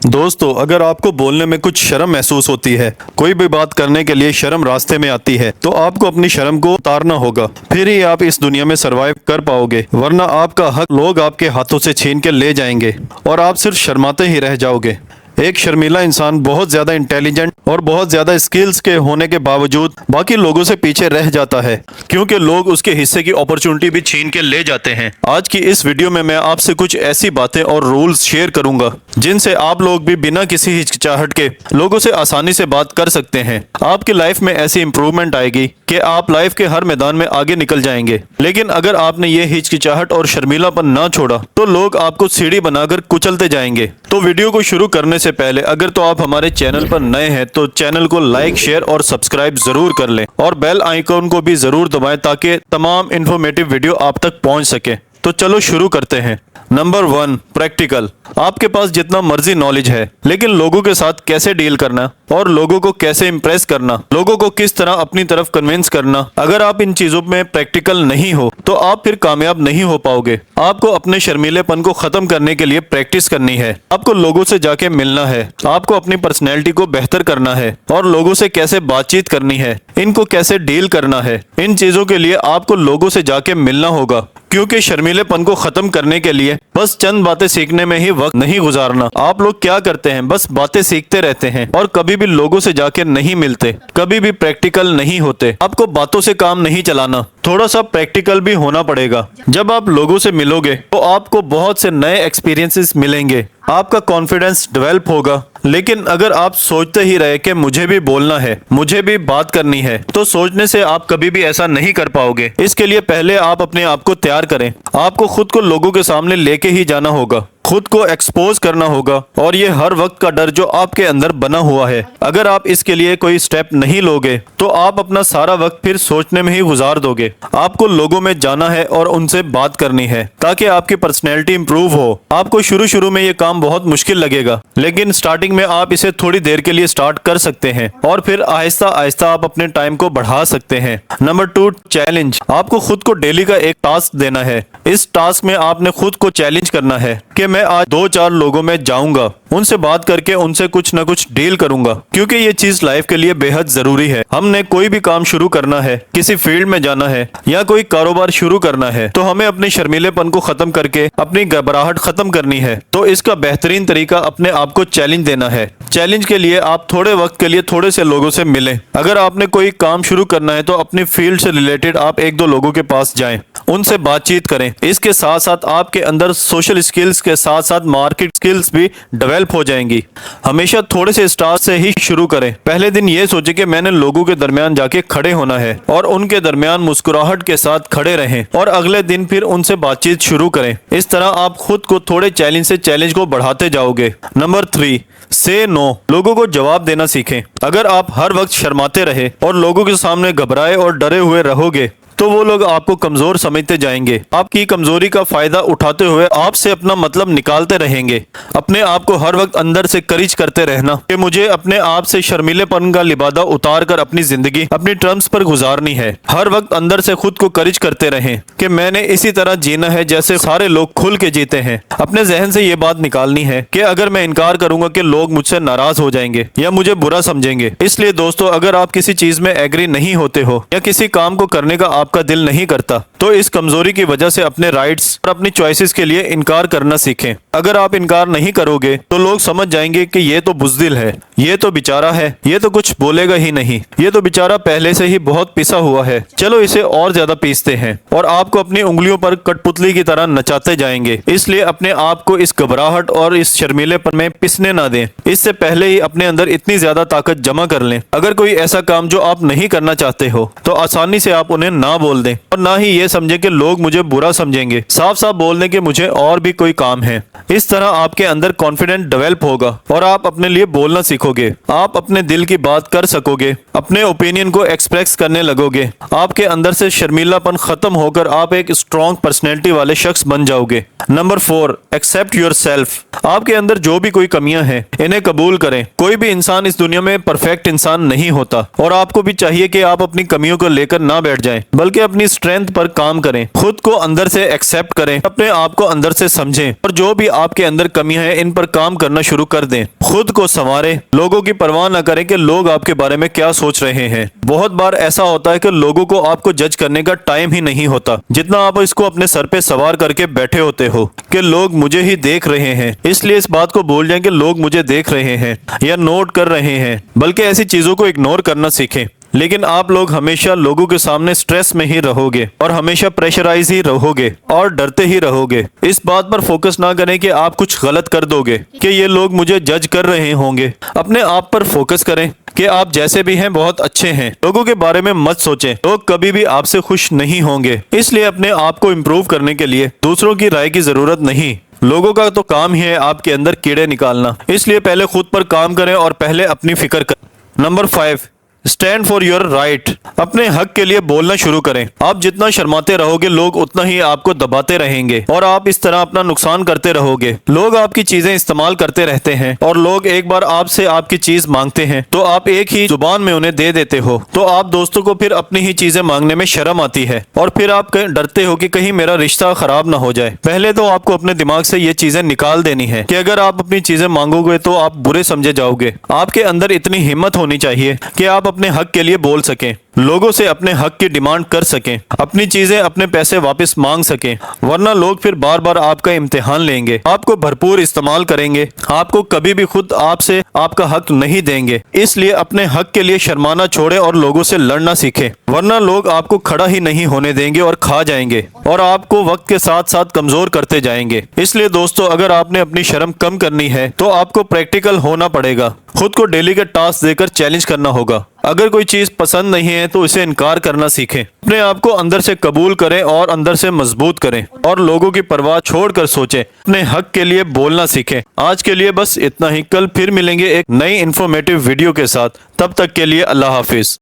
दोस्तों, अगर आपको बोलने में कुछ शर्म महसूस होती है, कोई भी बात करने के लिए शर्म रास्ते में आती है, तो आपको अपनी शर्म को उतारना होगा। फिर ही आप इस दुनिया में सरवाइव कर पाओगे, वरना आपका हक लोग आपके हाथों से छीन के ले जाएंगे और आप सिर्फ शर्माते ही रह जाओगे। एक शर्मीला इंसान बहुत ज्यादा इंटेलिजेंट और बहुत ज्यादा स्किल्स के होने के बावजूद बाकी लोगों से पीछे रह जाता है, क्योंकि लोग उसके हिस्से की अपॉर्चुनिटी भी छीन के ले जाते हैं। आज की इस वीडियो में मैं आपसे कुछ ऐसी बातें और रूल्स शेयर करूंगा जिनसे आप लोग भी बिना किसी हिचकिचाहट के लोगों से आसानी से बात कर सकते हैं। आपकी लाइफ में ऐसी इंप्रूवमेंट आएगी कि आप लाइफ के हर मैदान में आगे निकल जाएंगे। लेकिन अगर आपने ये हिचकिचाहट और शर्मीलापन ना छोड़ा तो लोग आपको सीढ़ी बनाकर कुचलते जाएंगे। तो वीडियो को शुरू करने से पहले अगर तो आप हमारे चैनल पर नए हैं तो चैनल को लाइक, शेयर और सब्सक्राइब जरूर कर लें और बेल आइकॉन को भी जरूर दबाएं ताकि तमाम इंफॉर्मेटिव वीडियो आप तक पहुंच सके। तो चलो शुरू करते हैं। Number 1, practical. आपके पास जितना मर्जी नॉलेज है, लेकिन लोगों के साथ कैसे डील करना और लोगों को कैसे इम्प्रेस करना, लोगों को किस तरह अपनी तरफ कन्विंस करना, अगर आप इन चीजों में प्रैक्टिकल नहीं हो तो आप फिर कामयाब नहीं हो पाओगे। आपको अपने शर्मीलेपन को खत्म करने के लिए प्रैक्टिस करनी है। आपको लोगों से जाके मिलना है, आपको अपनी पर्सनैलिटी को बेहतर करना है और लोगों से कैसे बातचीत करनी है, इनको कैसे डील करना है। इन चीजों के लिए आपको लोगों से जाके मिलना होगा, क्योंकि शर्मीलेपन को खत्म करने के लिए बस चंद बातें सीखने में ही वक्त नहीं गुजारना। आप लोग क्या करते हैं, बस बातें सीखते रहते हैं और कभी भी लोगों से जाके नहीं मिलते, कभी भी प्रैक्टिकल नहीं होते। आपको बातों से काम नहीं चलाना, थोड़ा सा प्रैक्टिकल भी होना पड़ेगा। जब आप लोगों से मिलोगे तो आपको बहुत से नए एक्सपीरियंसेस मिलेंगे, आपका कॉन्फिडेंस डेवलप होगा। लेकिन अगर आप सोचते ही रहे कि मुझे भी बोलना है, मुझे भी बात करनी है, तो सोचने से आप कभी भी ऐसा नहीं कर पाओगे। इसके लिए पहले आप अपने आप को तैयार करें। आपको खुद को लोगों के सामने लेके ही जाना होगा, खुद को एक्सपोज करना होगा और ये हर वक्त का डर जो आपके अंदर बना हुआ है, अगर आप इसके लिए कोई स्टेप नहीं लोगे तो आप अपना सारा वक्त फिर सोचने में ही गुजार दोगे। आपको लोगों में जाना है और उनसे बात करनी है ताकि आपकी पर्सनैलिटी इंप्रूव हो। आपको शुरू में ये काम बहुत मुश्किल लगेगा, लेकिन स्टार्टिंग में आप इसे थोड़ी देर के लिए स्टार्ट कर सकते हैं और फिर आहिस्ता आहिस्ता आप अपने टाइम को बढ़ा सकते हैं। Number 2, challenge. आपको खुद को डेली का एक टास्क देना है। इस टास्क में आपने खुद को चैलेंज करना है कि मैं आज 2-4 लोगों में जाऊंगा, उनसे बात करके उनसे कुछ न कुछ डील करूंगा, क्योंकि ये चीज लाइफ के लिए बेहद जरूरी है। हमने कोई भी काम शुरू करना है, किसी फील्ड में जाना है या कोई कारोबार शुरू करना है, तो हमें अपने शर्मीलेपन को खत्म करके अपनी घबराहट खत्म करनी है। तो इसका बेहतरीन तरीका अपने आप को चैलेंज देना है। चैलेंज के लिए आप थोड़े वक्त के लिए थोड़े से लोगों से मिलें। अगर आपने कोई काम शुरू करना है तो अपनी फील्ड से रिलेटेड आप 1-2 लोगों के पास जाएं, उनसे बातचीत करें। इसके साथ साथ आपके अंदर सोशल स्किल्स के साथ साथ मार्केट स्किल्स भी डेवलप हो जाएंगी। हमेशा थोड़े से स्टार्ट से ही शुरू करें। पहले दिन ये सोचें कि मैंने लोगों के दरमियान जाके खड़े होना है और उनके दरमियान मुस्कुराहट के साथ खड़े रहें और अगले दिन फिर उनसे बातचीत शुरू करें। इस तरह आप खुद को थोड़े चैलेंज से चैलेंज को बढ़ाते जाओगे। नंबर 3, से नो। लोगों को जवाब देना सीखें। अगर आप हर वक्त शर्माते रहे और लोगों के सामने घबराए और डरे हुए रहोगे तो वो लोग आपको कमजोर समझते जाएंगे। आपकी कमजोरी का फायदा उठाते हुए आपसे अपना मतलब निकालते रहेंगे। अपने आप को हर वक्त अंदर से करिज करते रहना कि मुझे अपने आप से शर्मीलेपन का लिबादा उतार कर अपनी जिंदगी अपनी टर्म्स पर गुजारनी है। हर वक्त अंदर से खुद को करिज करते रहें कि मैंने इसी तरह जीना है जैसे सारे लोग खुल के जीते हैं। अपने जहन से ये बात निकालनी है कि अगर मैं इनकार करूंगा कि लोग मुझसे नाराज हो जाएंगे या मुझे बुरा समझेंगे। इसलिए दोस्तों, अगर आप किसी चीज में एग्री नहीं होते हो या किसी काम को करने का आपका दिल नहीं करता तो इस कमजोरी की वजह से अपने राइट्स और अपनी चॉइसेस के लिए इनकार करना सीखें। अगर आप इनकार नहीं करोगे तो लोग समझ जाएंगे कि ये तो बुज़दिल है, ये तो बेचारा है, ये तो कुछ बोलेगा ही नहीं, ये तो बेचारा पहले से ही बहुत पिसा हुआ है, चलो इसे और ज्यादा पीसते हैं, और आपको अपनी उंगलियों पर कठपुतली की तरह नचाते जाएंगे। इसलिए अपने आप को इस घबराहट और इस शर्मीलेपन में पिसने ना दें। इससे पहले ही अपने अंदर इतनी ज्यादा ताकत जमा कर लें। अगर कोई ऐसा काम जो आप नहीं करना चाहते हो तो आसानी से आप उन्हें ना बोल दें और ना ही ये समझे कि लोग मुझे बुरा समझेंगे। साफ साफ बोल दें कि मुझे और भी कोई काम है। इस तरह आपके अंदर कॉन्फिडेंस डेवलप होगा और आप अपने लिए बोलना सीखोगे। आप अपने दिल की बात कर सकोगे, अपने ओपिनियन को एक्सप्रेस करने लगोगे। आपके अंदर से शर्मीलापन खत्म होकर आप एक स्ट्रॉन्ग पर्सनैलिटी वाले शख्स बन जाओगे। Number 4, accept yourself. आपके अंदर जो भी कोई कमियां हैं इन्हें कबूल करें। कोई भी इंसान इस दुनिया में परफेक्ट इंसान नहीं होता और आपको भी चाहिए कि आप अपनी कमियों को लेकर ना बैठ जाएं, बल्कि अपनी स्ट्रेंथ पर काम करें, खुद को अंदर से एक्सेप्ट करें, अपने आप को अंदर से समझें और जो भी आपके अंदर कमियां हैं इन पर काम करना शुरू कर दें। खुद को संवारें, लोगों की परवाह न करें कि लोग आपके बारे में क्या सोच रहे हैं। बहुत बार ऐसा होता है कि लोगों को आपको जज करने का टाइम ही नहीं होता, जितना आप इसको अपने सर पे सवार करके बैठे होते हो कि लोग मुझे ही देख रहे हैं। इसलिए इस बात को भूल जाएं कि लोग मुझे देख रहे हैं या नोट कर रहे हैं, बल्कि ऐसी चीजों को इग्नोर करना सीखें। लेकिन आप लोग हमेशा लोगों के सामने स्ट्रेस में ही रहोगे और हमेशा प्रेशराइज ही रहोगे और डरते ही रहोगे। इस बात पर फोकस ना करें कि आप कुछ गलत कर दोगे, कि ये लोग मुझे जज कर रहे होंगे। अपने आप पर फोकस करें कि आप जैसे भी हैं बहुत अच्छे हैं। लोगों के बारे में मत सोचें, लोग कभी भी आपसे खुश नहीं होंगे। इसलिए अपने आप को इम्प्रूव करने के लिए दूसरों की राय की जरूरत नहीं। लोगों का तो काम ही है आपके अंदर कीड़े निकालना। इसलिए पहले खुद पर काम करें और पहले अपनी फिक्र करें। Number 5, stand for your right. अपने हक के लिए बोलना शुरू करें। आप जितना शर्माते रहोगे लोग उतना ही आपको दबाते रहेंगे और आप इस तरह अपना नुकसान करते रहोगे। लोग आपकी चीजें इस्तेमाल करते रहते हैं और लोग एक बार आपसे आपकी चीज मांगते हैं तो आप एक ही जुबान में उन्हें दे देते हो। तो आप दोस्तों को फिर अपनी ही चीजें मांगने में शर्म आती है और फिर आप डरते हो कि कहीं मेरा रिश्ता खराब ना हो जाए। पहले तो आपको अपने दिमाग से ये चीजें निकाल देनी है कि अगर आप अपनी चीजें मांगोगे तो आप बुरे समझे जाओगे। आपके अंदर इतनी हिम्मत होनी चाहिए कि आप अपने हक के लिए बोल सकें, लोगों से अपने हक की डिमांड कर सकें, अपनी चीजें अपने पैसे वापस मांग सकें, वरना लोग फिर बार बार आपका इम्तिहान लेंगे, आपको भरपूर इस्तेमाल करेंगे, आपको कभी भी खुद आपसे आपका हक नहीं देंगे। इसलिए अपने हक के लिए शर्माना छोड़े और लोगों से लड़ना सीखें, वरना लोग आपको खड़ा ही नहीं होने देंगे और खा जाएंगे और आपको वक्त के साथ साथ कमजोर करते जाएंगे। इसलिए दोस्तों, अगर आपने अपनी शर्म कम करनी है तो आपको प्रैक्टिकल होना पड़ेगा। खुद को डेली के टास्क देकर चैलेंज करना होगा। अगर कोई चीज पसंद नहीं है तो इसे इनकार करना सीखें। अपने आप को अंदर से कबूल करें और अंदर से मजबूत करें और लोगों की परवाह छोड़कर सोचें। अपने हक के लिए बोलना सीखें। आज के लिए बस इतना ही। कल फिर मिलेंगे एक नई इंफॉर्मेटिव वीडियो के साथ। तब तक के लिए अल्लाह हाफिज।